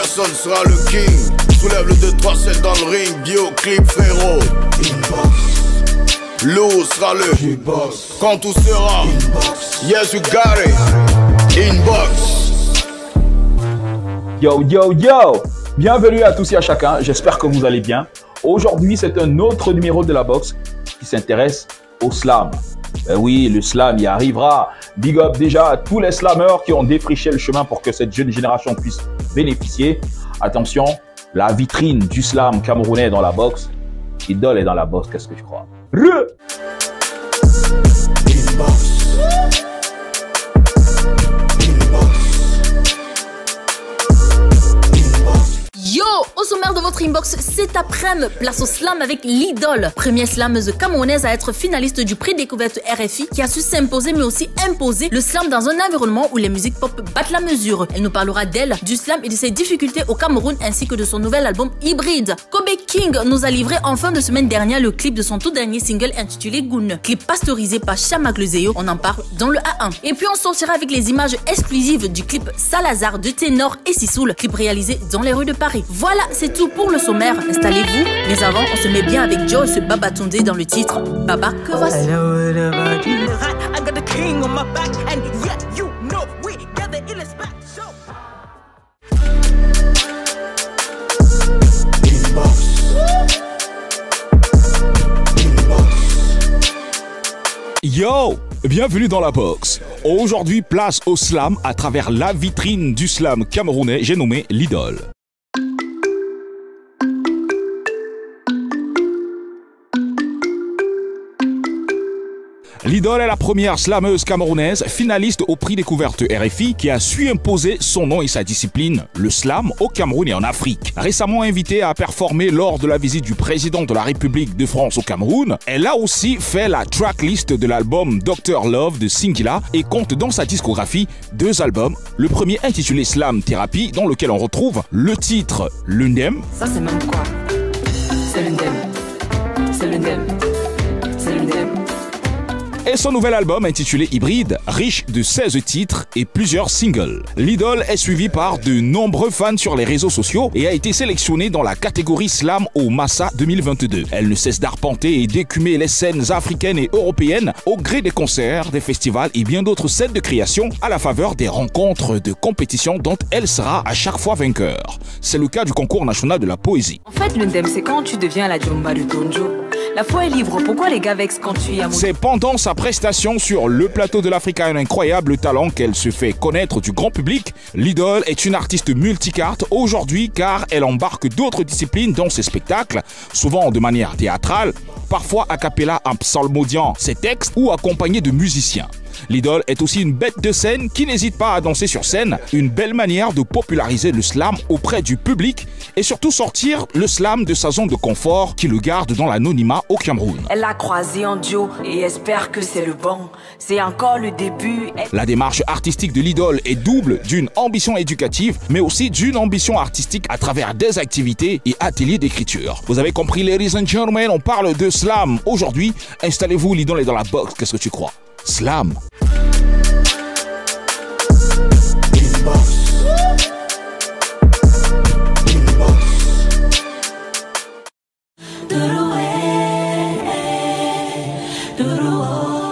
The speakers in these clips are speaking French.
personne sera le king. Soulève le 2-3 celle dans le ring. Bioclip frérot. Inbox. Lou sera le boss. Quand tout sera inbox. Yes you got it. Inbox. Yo yo yo. Bienvenue à tous et à chacun, j'espère que vous allez bien. Aujourd'hui c'est un autre numéro de la boxe qui s'intéresse au slam. Oui, le slam y arrivera. Big up déjà à tous les slammeurs qui ont défriché le chemin pour que cette jeune génération puisse bénéficier. Attention, la vitrine du slam camerounais est dans la boxe. Idole est dans la boxe, qu'est-ce que tu crois? Yo, au sommaire de votre inbox, cet après-midi, place au slam avec l'idole. Première slameuse camerounaise à être finaliste du prix découverte RFI qui a su s'imposer mais aussi imposer le slam dans un environnement où les musiques pop battent la mesure. Elle nous parlera d'elle, du slam et de ses difficultés au Cameroun ainsi que de son nouvel album Hybride. Kobe King nous a livré en fin de semaine dernière le clip de son tout dernier single intitulé Goon. Clip pasteurisé par Chamaglezeyo, on en parle dans le A1. Et puis on sortira avec les images exclusives du clip Salazar de Ténor et Sissoul, clip réalisé dans les rues de Paris. Voilà, c'est tout pour le sommaire. Installez-vous. Mais avant, on se met bien avec Joe ce Baba Toundé dans le titre Baba que voici. Yo, bienvenue dans la boxe. Aujourd'hui, place au slam à travers la vitrine du slam camerounais, j'ai nommé l'idole. L'idole est la première slameuse camerounaise finaliste au prix découverte RFI qui a su imposer son nom et sa discipline, le slam, au Cameroun et en Afrique. Récemment invitée à performer lors de la visite du président de la République de France au Cameroun, elle a aussi fait la tracklist de l'album Dr Love de Singila et compte dans sa discographie 2 albums. Le premier intitulé Slam Therapy, dans lequel on retrouve le titre L'Undem. Ça c'est même quoi? C'est l'Undem. C'est l'Undem. C'est l'Undem. Et son nouvel album intitulé Hybride, riche de 16 titres et plusieurs singles. L'idole est suivie par de nombreux fans sur les réseaux sociaux et a été sélectionnée dans la catégorie Slam au Massa 2022. Elle ne cesse d'arpenter et d'écumer les scènes africaines et européennes au gré des concerts, des festivals et bien d'autres scènes de création à la faveur des rencontres de compétition dont elle sera à chaque fois vainqueur. C'est le cas du concours national de la poésie. En fait, l'Undem, c'est quand tu deviens la Jumba de Tonjo. La foi est libre, pourquoi les gars vexent quand tu y as... C'est pendant sa prestation sur le plateau de l'Afrique à un incroyable talent qu'elle se fait connaître du grand public. L'idole est une artiste multicarte aujourd'hui car elle embarque d'autres disciplines dans ses spectacles, souvent de manière théâtrale, parfois a cappella en psalmodiant ses textes ou accompagnée de musiciens. L'idole est aussi une bête de scène qui n'hésite pas à danser sur scène, une belle manière de populariser le slam auprès du public et surtout sortir le slam de sa zone de confort qui le garde dans l'anonymat au Cameroun. Elle l'a croisé en duo et espère que c'est le bon. C'est encore le début. La démarche artistique de l'idole est double d'une ambition éducative mais aussi d'une ambition artistique à travers des activités et ateliers d'écriture. Vous avez compris, ladies and gentlemen, on parle de slam aujourd'hui. Installez-vous, l'idole est dans la boxe, qu'est-ce que tu crois? Slam.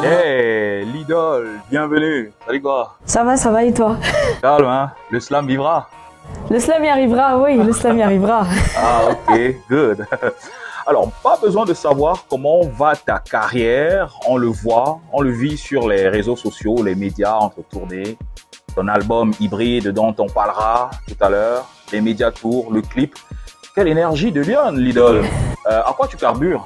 Hey, l'idole, bienvenue. Salut quoi? Ça va et toi? Calme, hein? Le slam vivra. Le slam y arrivera, oui, le slam y arrivera. Ah, ok, good. Alors, pas besoin de savoir comment va ta carrière, on le voit, on le vit sur les réseaux sociaux, les médias entre tournées, ton album Hybride dont on parlera tout à l'heure, les médias tours, le clip. Quelle énergie de lionne, l'idole. À quoi tu carbures?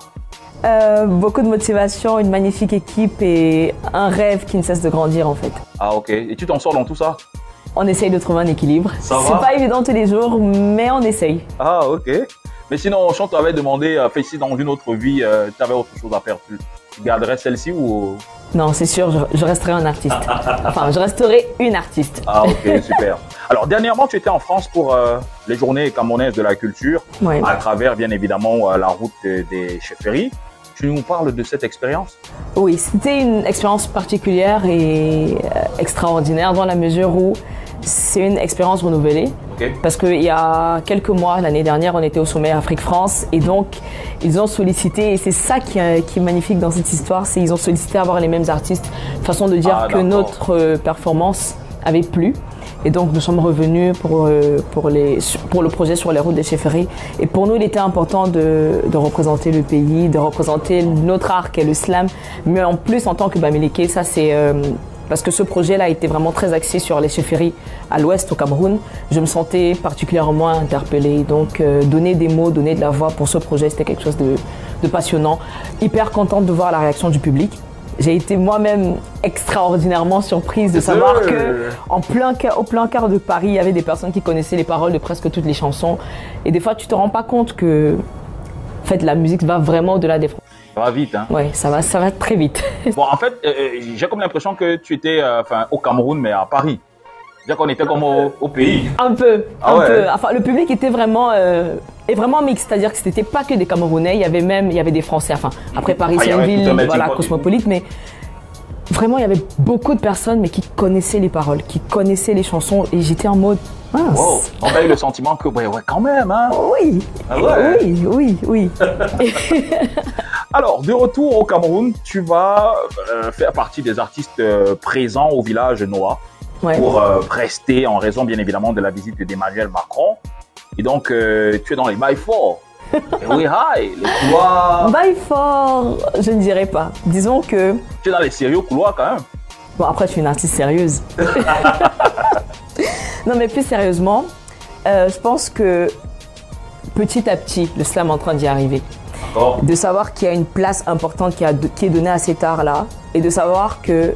Beaucoup de motivation, une magnifique équipe et un rêve qui ne cesse de grandir en fait. Ah ok, et tu t'en sors dans tout ça? On essaye de trouver un équilibre. Ça va? C'est pas évident tous les jours, mais on essaye. Ah ok. Mais sinon, Chant t'avait demandé, si dans une autre vie, tu avais autre chose à faire, tu garderais celle-ci ou... Non, c'est sûr, je resterai un artiste. Enfin, je resterai une artiste. Ah ok, super. Alors, dernièrement, tu étais en France pour les journées camerounaises de la culture, Ouais. à travers, bien évidemment, la route des chefferies. Tu nous parles de cette expérience? Oui, c'était une expérience particulière et extraordinaire dans la mesure où c'est une expérience renouvelée. Ok. Parce qu'il y a quelques mois, l'année dernière, on était au sommet Afrique-France et donc ils ont sollicité, et c'est ça qui est magnifique dans cette histoire, c'est qu'ils ont sollicité avoir les mêmes artistes, façon de dire que notre performance avait plu. Et donc nous sommes revenus pour le projet sur les routes des chefferies. Et pour nous, il était important de représenter le pays, de représenter notre art qui est le slam, mais en plus en tant que Bamileke, ça c'est... parce que ce projet-là était vraiment très axé sur les chefferies à l'ouest, au Cameroun. Je me sentais particulièrement interpellée. Donc, donner des mots, donner de la voix pour ce projet, c'était quelque chose de passionnant. Hyper contente de voir la réaction du public. J'ai été moi-même extraordinairement surprise de savoir qu'au plein cœur de Paris, il y avait des personnes qui connaissaient les paroles de presque toutes les chansons. Et des fois, tu te rends pas compte que en fait, la musique va vraiment au-delà des frontières. Ça va vite, hein? Oui, ça va très vite. Bon, en fait, j'ai comme l'impression que tu étais au Cameroun, mais à Paris. C'est-à-dire qu'on était comme au pays. Un peu, Ah un ouais. peu. Enfin, le public était vraiment mixte, c'est-à-dire que c'était pas que des Camerounais, il y avait des Français. Enfin, après Paris, Ah, il y c'est une avait tout un ville melting voilà, pot. cosmopolite, mais vraiment, il y avait beaucoup de personnes, mais qui connaissaient les paroles, qui connaissaient les chansons, et j'étais en mode. Mince. Wow. On a eu le sentiment que, ouais, quand même, hein? Oui, Ah ouais. oui. Alors, de retour au Cameroun, tu vas faire partie des artistes présents au village Noah Ouais. pour rester en raison, bien évidemment, de la visite d'Emmanuel Macron. Et donc, tu es dans les bails forts. Et oui, hi, les couloirs. By fort, je ne dirais pas. Disons que. Tu es dans les sérieux couloirs quand même. Bon, après, je suis une artiste sérieuse. Non, mais plus sérieusement, je pense que petit à petit, le slam est en train d'y arriver. D'accord. De savoir qu'il y a une place importante qui est donnée à cet art-là et de savoir que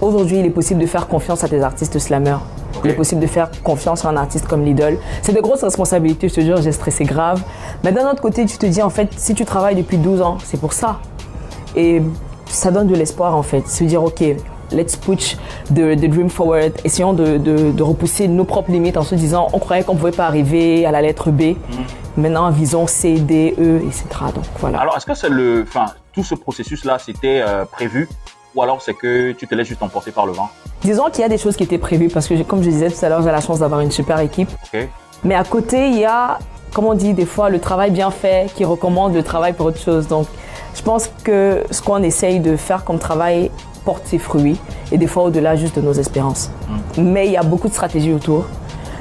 aujourd'hui, il est possible de faire confiance à des artistes slammeurs. Ok. Il est possible de faire confiance à un artiste comme Lidl. C'est de grosses responsabilités, je te jure, j'ai stressé grave. Mais d'un autre côté, tu te dis, en fait, si tu travailles depuis 12 ans, c'est pour ça. Et ça donne de l'espoir, en fait. Se dire, OK, let's push the dream forward. Essayons de repousser nos propres limites en se disant, on croyait qu'on ne pouvait pas arriver à la lettre B. Maintenant, visons C, D, E, etc. Donc, voilà. Alors, est-ce que c'est tout ce processus-là, c'était prévu ou alors c'est que tu te laisses juste emporter par le vent? Disons qu'il y a des choses qui étaient prévues parce que, comme je disais tout à l'heure, j'ai la chance d'avoir une super équipe. Ok. Mais à côté, il y a, comme on dit des fois, le travail bien fait qui recommande le travail pour autre chose. Donc, je pense que ce qu'on essaye de faire comme travail porte ses fruits et des fois au-delà juste de nos espérances. Mais il y a beaucoup de stratégies autour.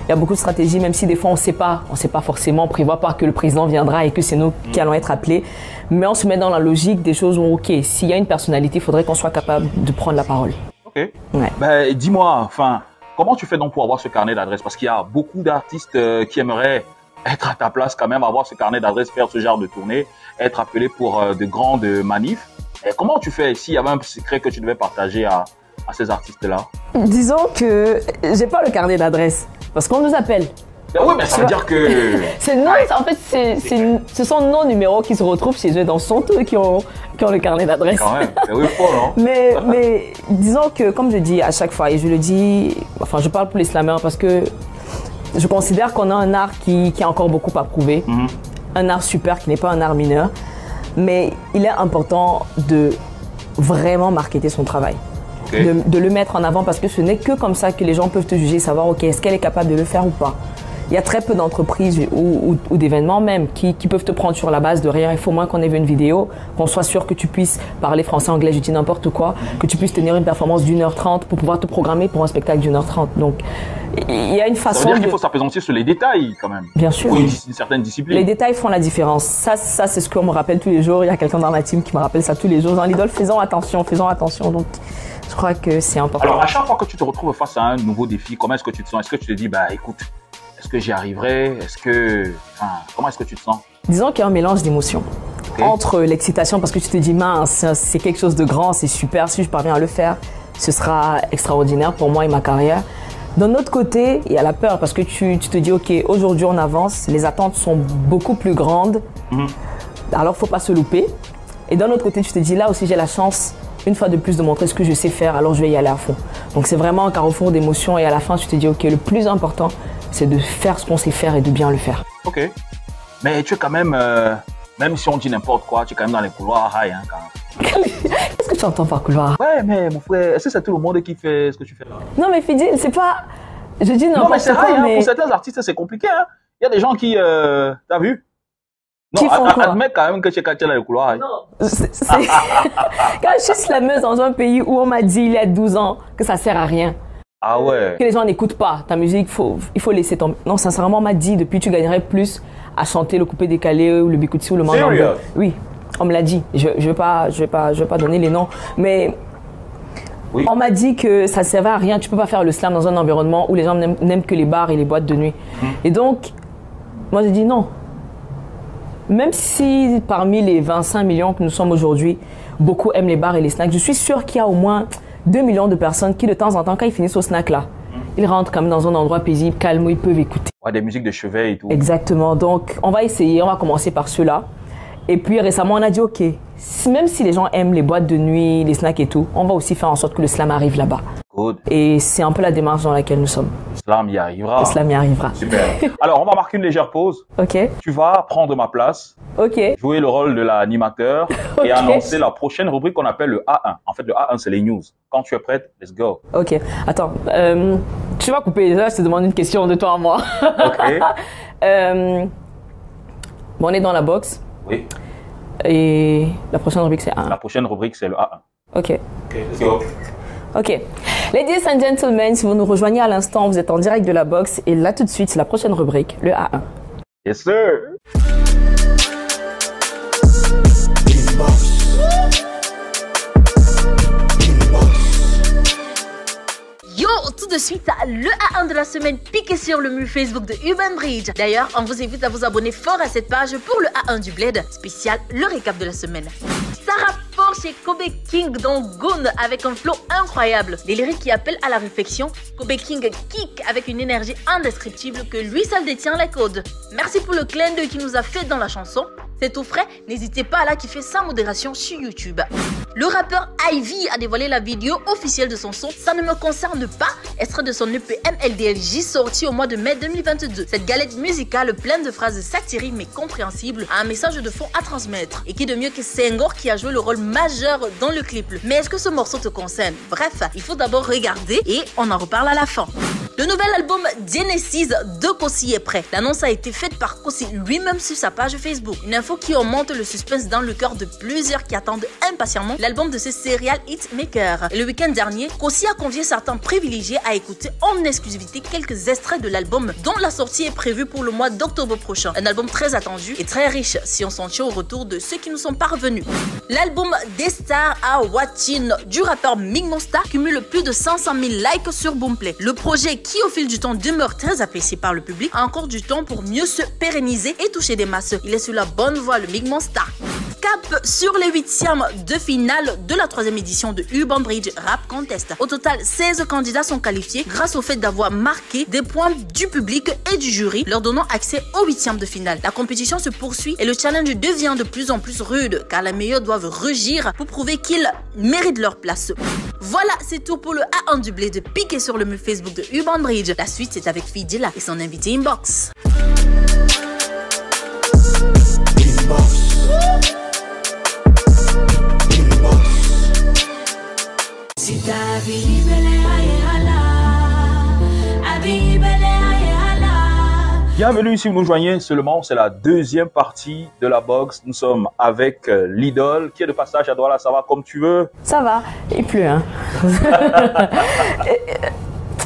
Il y a beaucoup de stratégies, même si des fois on ne sait pas forcément, on ne prévoit pas que le président viendra et que c'est nous qui allons être appelés. Mais on se met dans la logique des choses où, OK, s'il y a une personnalité, il faudrait qu'on soit capable de prendre la parole. Ok. Ouais. Ben, dis-moi, comment tu fais donc pour avoir ce carnet d'adresses? Parce qu'il y a beaucoup d'artistes qui aimeraient être à ta place quand même, avoir ce carnet d'adresses, faire ce genre de tournée, être appelé pour de grandes manifs. Et comment tu fais s'il y avait un secret que tu devais partager à ces artistes-là? Disons que j'ai pas le carnet d'adresse parce qu'on nous appelle. Ben oui, mais ça veut dire que... En fait, ce sont nos numéros qui se retrouvent chez eux, donc ce sont eux qui ont le carnet d'adresse. Quand même, c'est oui, fort, non? Mais disons que, comme je dis à chaque fois, et je le dis, enfin, je parle pour les slammers parce que je considère qu'on a un art qui a encore beaucoup à prouver, un art super qui n'est pas un art mineur, mais il est important de vraiment marketer son travail. Okay. De le mettre en avant parce que ce n'est que comme ça que les gens peuvent te juger, savoir ok, est-ce qu'elle est capable de le faire ou pas. Il y a très peu d'entreprises ou d'événements même qui peuvent te prendre sur la base de rien. Il faut au moins qu'on ait vu une vidéo, qu'on soit sûr que tu puisses parler français, anglais, je dis n'importe quoi, que tu puisses tenir une performance d'1h30 pour pouvoir te programmer pour un spectacle d'1h30. Donc, il y a une façon. Ça veut dire qu'il faut s'appesantir sur les détails quand même. Bien sûr. Ou une certaine discipline. Les détails font la différence. Ça c'est ce qu'on me rappelle tous les jours. Il y a quelqu'un dans ma team qui me rappelle ça tous les jours. Dans l'idole, faisons attention. Donc, je crois que c'est important. Alors, à chaque fois que tu te retrouves face à un nouveau défi, comment est-ce que tu te sens? Est-ce que tu te dis, bah écoute, est-ce que j'y arriverai? Comment est-ce que tu te sens? Disons qu'il y a un mélange d'émotions. Okay. Entre l'excitation, parce que tu te dis, mince, c'est quelque chose de grand, c'est super, si je parviens à le faire, ce sera extraordinaire pour moi et ma carrière. D'un autre côté, il y a la peur, parce que tu te dis, ok, aujourd'hui on avance, les attentes sont beaucoup plus grandes, alors il ne faut pas se louper. Et d'un autre côté, tu te dis, là aussi j'ai la chance, une fois de plus, de montrer ce que je sais faire, alors je vais y aller à fond. Donc c'est vraiment un carrefour d'émotions et à la fin, tu te dis, ok, le plus important, c'est de faire ce qu'on sait faire et de bien le faire. Ok. Mais tu es quand même, même si on dit n'importe quoi, tu es quand même dans les couloirs high, hein, quand même. Qu'est-ce que tu entends par couloir? Ouais, mais mon frère, est-ce que c'est tout le monde qui fait ce que tu fais là? Non, mais Fidil, c'est pas... Je dis non, mais c'est quoi, vrai, pour certains artistes, c'est compliqué. Hein. Il y a des gens qui... T'as vu? Non, admets quand même que chez Katia dans le couloir. Non, quand je suis slameuse dans un pays où on m'a dit il y a 12 ans que ça sert à rien. Ah ouais. Que les gens n'écoutent pas ta musique, il faut laisser tomber. Non, sincèrement, on m'a dit depuis tu gagnerais plus à chanter le coupé décalé ou le bikutsi ou le mandingo. Oui, on me l'a dit. Je vais pas donner les noms, mais oui. On m'a dit que ça ne servait à rien. Tu peux pas faire le slam dans un environnement où les gens n'aiment que les bars et les boîtes de nuit. Et donc, moi j'ai dit non. Même si parmi les 25 millions que nous sommes aujourd'hui, beaucoup aiment les bars et les snacks, je suis sûre qu'il y a au moins 2 millions de personnes qui, de temps en temps, quand ils finissent au snack là, ils rentrent quand même dans un endroit paisible, calme, où ils peuvent écouter. Ouais, des musiques de chevet et tout. Exactement. Donc, on va essayer, on va commencer par ceux-là. Et puis, récemment, on a dit, OK, même si les gens aiment les boîtes de nuit, les snacks et tout, on va aussi faire en sorte que le slam arrive là-bas. Good. Et c'est un peu la démarche dans laquelle nous sommes. Le slam y arrivera. Le slam y arrivera. Super. Alors, on va marquer une légère pause. OK. Tu vas prendre ma place. OK. Jouer le rôle de l'animateur et annoncer la prochaine rubrique qu'on appelle le A1. En fait, le A1, c'est les news. Quand tu es prête, let's go. OK. Attends, tu vas couper. Là, je te demande une question de toi à moi. OK. Bon, on est dans la boxe. Oui. Et la prochaine rubrique, c'est A1. La prochaine rubrique, c'est le A1. OK. OK, let's go. OK. Ladies and gentlemen, si vous nous rejoignez à l'instant, vous êtes en direct de la boxe. Et là, tout de suite, c'est la prochaine rubrique, le A1. Yes, sir. Yo, tout de suite, le A1 de la semaine piqué sur le mur Facebook de Urban Bridge. D'ailleurs, on vous invite à vous abonner fort à cette page pour le A1 du Bled, spécial le récap de la semaine. Ça rapporte chez Kobe King dans Goon avec un flow incroyable. Des lyriques qui appellent à la réflexion. Kobe King kick avec une énergie indescriptible que lui seul détient les codes. Merci pour le clin d'œil qu'il nous a fait dans la chanson. C'est tout frais, n'hésitez pas à la kiffer sans modération sur YouTube. Le rappeur Ivy a dévoilé la vidéo officielle de son son Ça ne me concerne pas, extrait de son EP MLDLJ sorti au mois de mai 2022. Cette galette musicale pleine de phrases satiriques mais compréhensibles a un message de fond à transmettre. Et qui de mieux que Senghor qui a joué le rôle majeur dans le clip. Mais est-ce que ce morceau te concerne? Bref, il faut d'abord regarder et on en reparle à la fin. Le nouvel album Genesis de Kossi est prêt. L'annonce a été faite par Kossi lui-même sur sa page Facebook. Une info qui augmente le suspense dans le cœur de plusieurs qui attendent impatiemment l'album de ce serial hitmaker. Et le week-end dernier, Kossi a convié certains privilégiés à écouter en exclusivité quelques extraits de l'album dont la sortie est prévue pour le mois d'octobre prochain. Un album très attendu et très riche si on s'en tient au retour de ceux qui nous sont parvenus. L'album Des Stars à Watchin du rappeur Mig Monsta cumule plus de 500 000 likes sur Boomplay. Le projet qui au fil du temps demeure très apprécié par le public a encore du temps pour mieux se pérenniser et toucher des masses. Il est sur la bonne voie, le Mig Monsta. Cap sur les 8e de finale de la 3e édition de Urban Bridge Rap Contest. Au total, 16 candidats sont qualifiés grâce au fait d'avoir marqué des points du public et du jury, leur donnant accès aux 8e de finale. La compétition se poursuit et le challenge devient de plus en plus rude car les meilleurs doivent rugir pour prouver qu'ils méritent leur place. Voilà, c'est tout pour le A1 du Bled piqué sur le mur Facebook de Urban Bridge. La suite, c'est avec Fidela et son invité Inbox. Bienvenue si vous nous joignez seulement, c'est la deuxième partie de la boxe. Nous sommes avec l'idole qui est de passage à Douala. Ça va comme tu veux? Ça va, il pleut hein.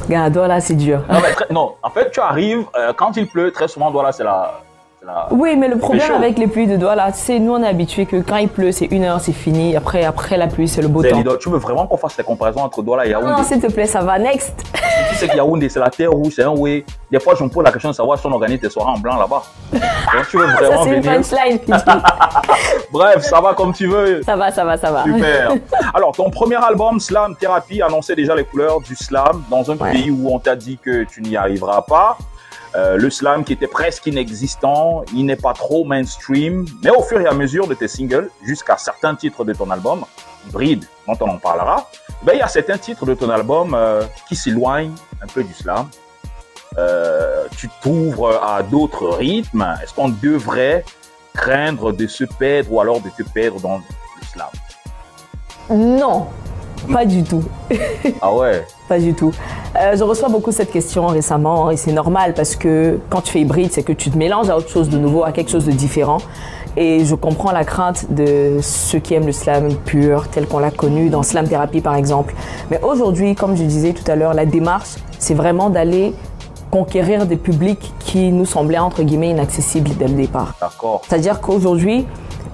Regarde, Douala c'est dur. Non, en fait tu arrives, quand il pleut, très souvent Douala c'est la... Oui, mais le problème avec les pluies de Douala, c'est nous on est habitués que quand il pleut, c'est 1 heure, c'est fini. Après la pluie, c'est le beau temps. Tu veux vraiment qu'on fasse des comparaisons entre Douala et Yaoundé? Non, s'il te plaît, ça va. Next. Tu sais que Yaoundé, c'est la terre rouge, c'est un way. Des fois, je me pose la question de savoir si on organise tes soirées en blanc là-bas. Donc, tu veux vraiment venir? Ça, c'est une punchline. Bref, ça va comme tu veux. Ça va. Super. Alors, ton premier album, Slam Therapy, annonçait déjà les couleurs du slam dans un pays où on t'a dit que tu n'y arriveras pas. Le slam qui était presque inexistant, il n'est pas trop mainstream, mais au fur et à mesure de tes singles, jusqu'à certains titres de ton album, Hybride, dont on en parlera, ben, il y a certains titres de ton album qui s'éloignent un peu du slam. Tu t'ouvres à d'autres rythmes. Est-ce qu'on devrait craindre de se perdre ou alors de te perdre dans le slam? Non. Pas du tout. Ah ouais? Pas du tout. Je reçois beaucoup cette question récemment et c'est normal parce que quand tu fais hybride, c'est que tu te mélanges à autre chose de nouveau, à quelque chose de différent. Et je comprends la crainte de ceux qui aiment le slam pur, tel qu'on l'a connu dans Slam Therapy par exemple. Mais aujourd'hui, comme je disais tout à l'heure, la démarche, c'est vraiment d'aller conquérir des publics qui nous semblaient entre guillemets inaccessibles dès le départ. D'accord. C'est-à-dire qu'aujourd'hui,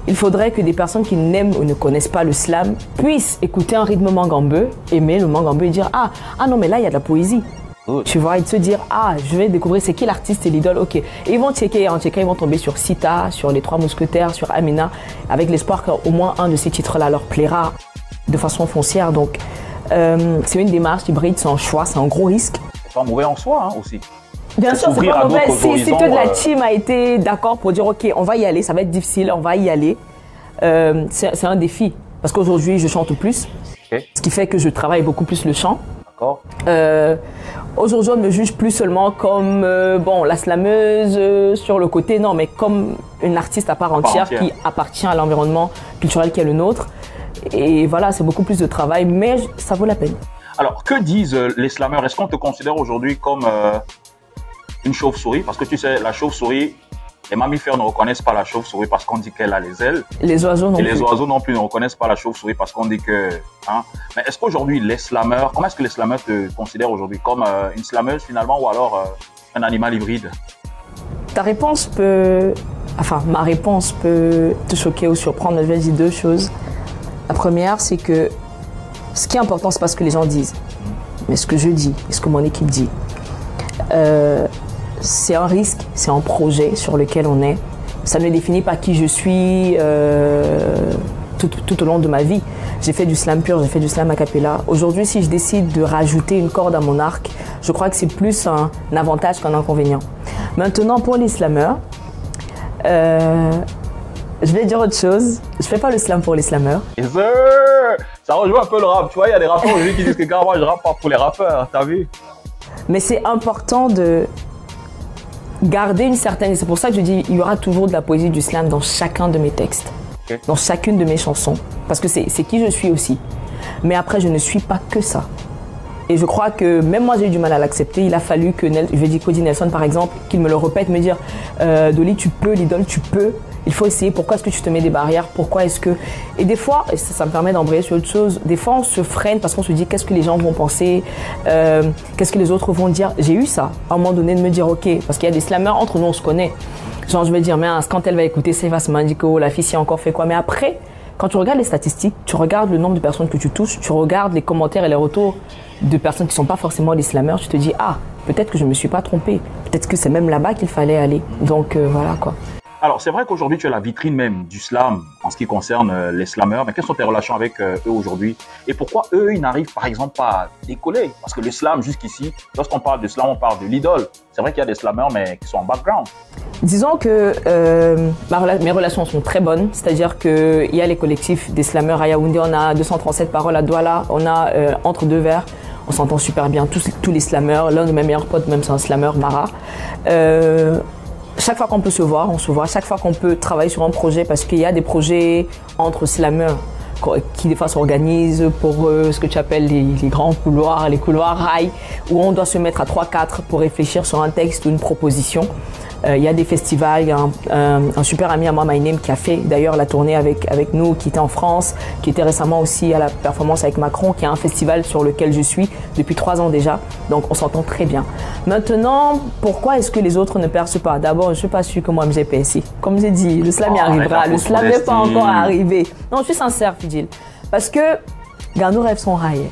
il faudrait que des personnes qui n'aiment ou ne connaissent pas le slam puissent écouter un rythme mangambeu, aimer le mangambeu et dire ah non mais là il y a de la poésie. Tu vois, et de se dire ah je vais découvrir c'est qui l'artiste et l'idole, ok. Et ils vont checker, ils vont tomber sur Sita, sur Les Trois Mousquetaires, sur Amina, avec l'espoir qu'au moins un de ces titres-là leur plaira de façon foncière. Donc c'est une démarche hybride, c'est un choix, c'est un gros risque. C'est pas mauvais en soi aussi. Bien sûr, c'est pas mauvais. Si toute la team a été d'accord pour dire ok, on va y aller, ça va être difficile, on va y aller. C'est un défi parce qu'aujourd'hui je chante plus, ce qui fait que je travaille beaucoup plus le chant. D'accord. Aujourd'hui, on ne me juge plus seulement comme la slameuse sur le côté, non, mais comme une artiste à part entière qui appartient à l'environnement culturel qui est le nôtre. Et voilà, c'est beaucoup plus de travail, mais ça vaut la peine. Alors, que disent les slameurs? Est-ce qu'on te considère aujourd'hui comme une chauve-souris? Parce que tu sais, la chauve-souris, les mammifères ne reconnaissent pas la chauve-souris parce qu'on dit qu'elle a les ailes. Les oiseaux non plus. Et les oiseaux non plus ne reconnaissent pas la chauve-souris parce qu'on dit que... Hein. Mais est-ce qu'aujourd'hui, les slameurs, comment est-ce que les slameurs te considèrent aujourd'hui? Comme une slameuse finalement ou alors un animal hybride? Ta réponse peut... Enfin, ma réponse peut te choquer ou surprendre. Je vais dire deux choses. La première, c'est que ce qui est important, c'est pas ce que les gens disent, mais ce que je dis et ce que mon équipe dit. C'est un risque, c'est un projet sur lequel on est. Ça ne définit pas qui je suis tout au long de ma vie. J'ai fait du slam pur, j'ai fait du slam a cappella. Aujourd'hui, si je décide de rajouter une corde à mon arc, je crois que c'est plus un avantage qu'un inconvénient. Maintenant, pour les slameurs, je vais dire autre chose. Je fais pas le slam pour les slameurs. Yes, ça rejoint un peu le rap. Tu vois, il y a des rappeurs aujourd'hui qui disent que moi je rappe pas pour les rappeurs. T'as vu? Mais c'est important de garder une certaine... C'est pour ça que je dis il y aura toujours de la poésie du slam dans chacun de mes textes, dans chacune de mes chansons. Parce que c'est qui je suis aussi. Mais après, je ne suis pas que ça. Et je crois que même moi, j'ai eu du mal à l'accepter. Il a fallu que, Cody Nelson, par exemple, qu'il me le répète, me dire Dolly, tu peux, l'idole, tu peux. Il faut essayer. Pourquoi est-ce que tu te mets des barrières? Pourquoi est-ce que... Et des fois, ça me permet d'embrayer sur autre chose, des fois, on se freine parce qu'on se dit qu'est-ce que les gens vont penser, qu'est-ce que les autres vont dire. J'ai eu ça, à un moment donné, de me dire ok, parce qu'il y a des slameurs, entre nous, on se connaît. Genre, je vais dire, mais quand elle va écouter, ça va se m'indiquer, oh, la fille, si encore fait quoi. Mais après, quand tu regardes les statistiques, tu regardes le nombre de personnes que tu touches, tu regardes les commentaires et les retours de personnes qui ne sont pas forcément des slameurs, tu te dis, ah, peut-être que je ne me suis pas trompée. Peut-être que c'est même là-bas qu'il fallait aller. Donc, voilà, quoi. Alors, c'est vrai qu'aujourd'hui, tu es la vitrine même du slam en ce qui concerne les slameurs. Mais quelles sont tes relations avec eux aujourd'hui? Et pourquoi eux, ils n'arrivent par exemple pas à décoller? Parce que le slam, jusqu'ici, lorsqu'on parle de slam, on parle de l'idole. C'est vrai qu'il y a des slameurs, mais qui sont en background. Disons que mes relations sont très bonnes. C'est-à-dire qu'il y a les collectifs des slameurs à Yaoundé. On a 237 paroles à Douala. On a Entre deux vers. On s'entend super bien. Tous les slameurs. L'un de mes meilleurs potes, même, c'est un slameur, Mara. Chaque fois qu'on peut se voir, on se voit. Chaque fois qu'on peut travailler sur un projet, parce qu'il y a des projets entre slameurs qui des fois s'organisent pour ce que tu appelles les grands couloirs, les couloirs rails, où on doit se mettre à 3-4 pour réfléchir sur un texte ou une proposition. Il y a des festivals, il y a un super ami à moi, My Name, qui a fait d'ailleurs la tournée avec nous, qui était en France, qui était récemment aussi à la performance avec Macron, qui a un festival sur lequel je suis depuis 3 ans déjà. Donc on s'entend très bien. Maintenant, pourquoi est-ce que les autres ne percent pas? D'abord, je ne suis pas sûre que moi, j'ai PSI. Comme j'ai dit, le slam y arrivera. Le slam n'est pas encore arrivé. Non, je suis sincère, Fidjil. Parce que nos rêves sont rails.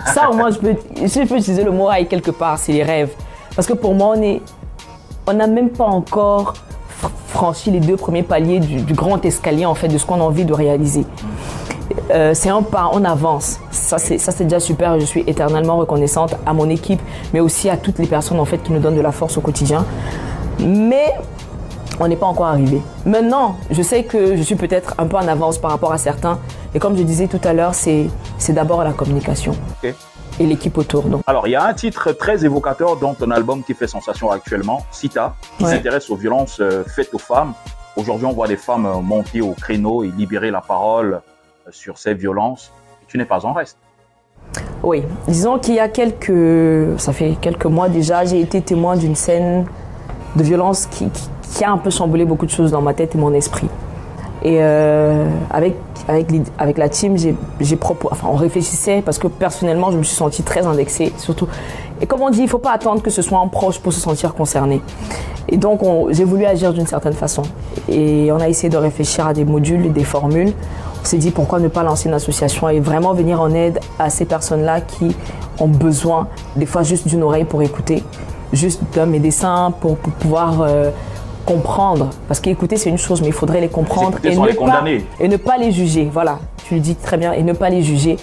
Ça, au moins, je peux utiliser le mot rail quelque part, c'est les rêves. Parce que pour moi, on n'a même pas encore franchi les 2 premiers paliers du grand escalier, en fait, de ce qu'on a envie de réaliser. C'est un pas, on avance. Ça, c'est déjà super. Je suis éternellement reconnaissante à mon équipe, mais aussi à toutes les personnes, en fait, qui nous donnent de la force au quotidien. Mais on n'est pas encore arrivé. Maintenant, je sais que je suis peut-être un peu en avance par rapport à certains. Et comme je disais tout à l'heure, c'est d'abord la communication. Okay. Et l'équipe autour. Donc. Alors, il y a un titre très évocateur dans ton album qui fait sensation actuellement, Sita, qui s'intéresse aux violences faites aux femmes. Aujourd'hui, on voit des femmes monter au créneau et libérer la parole sur ces violences. Tu n'es pas en reste. Oui, disons qu'il y a ça fait quelques mois déjà, j'ai été témoin d'une scène de violence qui a un peu chamboulé beaucoup de choses dans ma tête et mon esprit. Et avec la team, on réfléchissait parce que personnellement, je me suis sentie très indexée, surtout. Et comme on dit, il ne faut pas attendre que ce soit un proche pour se sentir concerné. Et donc, j'ai voulu agir d'une certaine façon. Et on a essayé de réfléchir à des modules et des formules. On s'est dit pourquoi ne pas lancer une association et vraiment venir en aide à ces personnes-là qui ont besoin, des fois juste d'une oreille pour écouter, juste d'un médecin pour pouvoir comprendre. Parce qu'écouter, c'est une chose, mais il faudrait les comprendre et ne pas les juger. Voilà, tu le dis très bien, et ne pas les juger.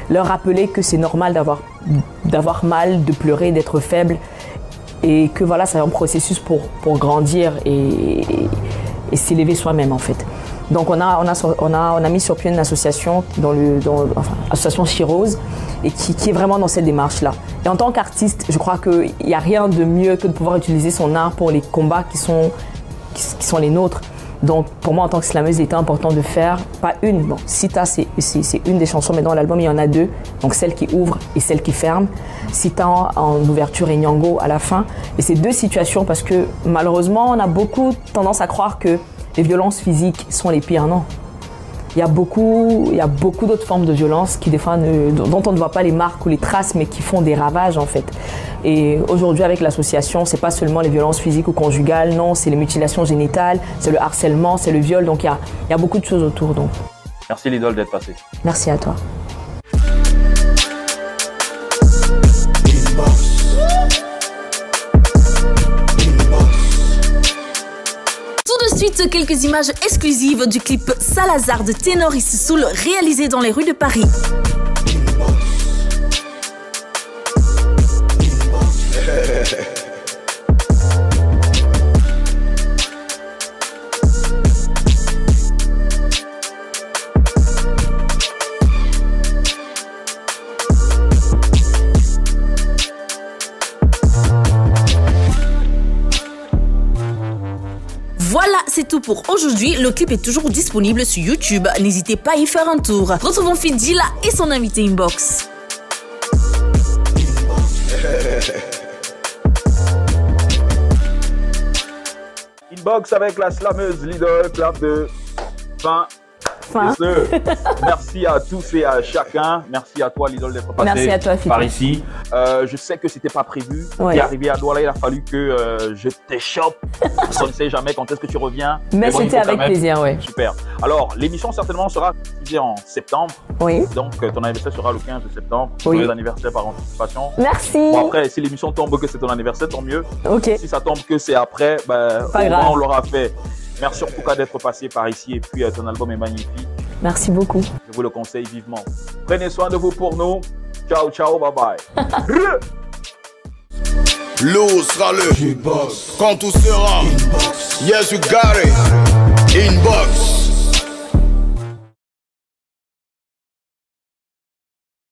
Leur rappeler que c'est normal d'avoir mal, de pleurer, d'être faible. Et que voilà, c'est un processus pour grandir et s'élever soi-même en fait. Donc on a mis sur pied une association, association Chirose, et qui est vraiment dans cette démarche-là. Et en tant qu'artiste, je crois qu'il n'y a rien de mieux que de pouvoir utiliser son art pour les combats qui sont les nôtres. Donc pour moi en tant que slameuse, il était important de faire, pas une, bon, Sita c'est une des chansons, mais dans l'album il y en a deux, donc celle qui ouvre et celle qui ferme. Sita en ouverture et Nyango à la fin. Et c'est deux situations parce que malheureusement on a beaucoup tendance à croire que les violences physiques sont les pires, non. Il y a beaucoup d'autres formes de violence qui des fois dont on ne voit pas les marques ou les traces, mais qui font des ravages en fait. Et aujourd'hui avec l'association, c'est pas seulement les violences physiques ou conjugales, non, c'est les mutilations génitales, c'est le harcèlement, c'est le viol, donc il y a beaucoup de choses autour. Donc. Merci l'idole d'être passé. Merci à toi. Ensuite, quelques images exclusives du clip Salazar de Tenoris Soul réalisé dans les rues de Paris. Voilà, c'est tout pour aujourd'hui. Le clip est toujours disponible sur YouTube. N'hésitez pas à y faire un tour. Retrouvons Fidila et son invité Inbox. Inbox avec la slameuse l'idole, clap de fin. Merci à tous et à chacun. Merci à toi, l'idole, d'être passé par ici. Je sais que c'était pas prévu. Ouais. Tu es arrivé à Douala, il a fallu que je t'échoppe. On ne sait jamais quand est-ce que tu reviens. Mais bon, c'était avec plaisir, oui. Super. Alors, l'émission certainement sera diffusée en septembre. Oui. Donc, ton anniversaire sera le 15 septembre. Oui. Joyeux anniversaire par anticipation. Merci. Bon, après, si l'émission tombe que c'est ton anniversaire, tant mieux. Ok. Si ça tombe que c'est après, ben, au moins on l'aura fait. Merci en tout cas d'être passé par ici et puis ton album est magnifique. Merci beaucoup. Je vous le conseille vivement. Prenez soin de vous pour nous. Ciao, ciao, bye bye. L'eau sera le Quand tout sera Yes, you got it. Inbox.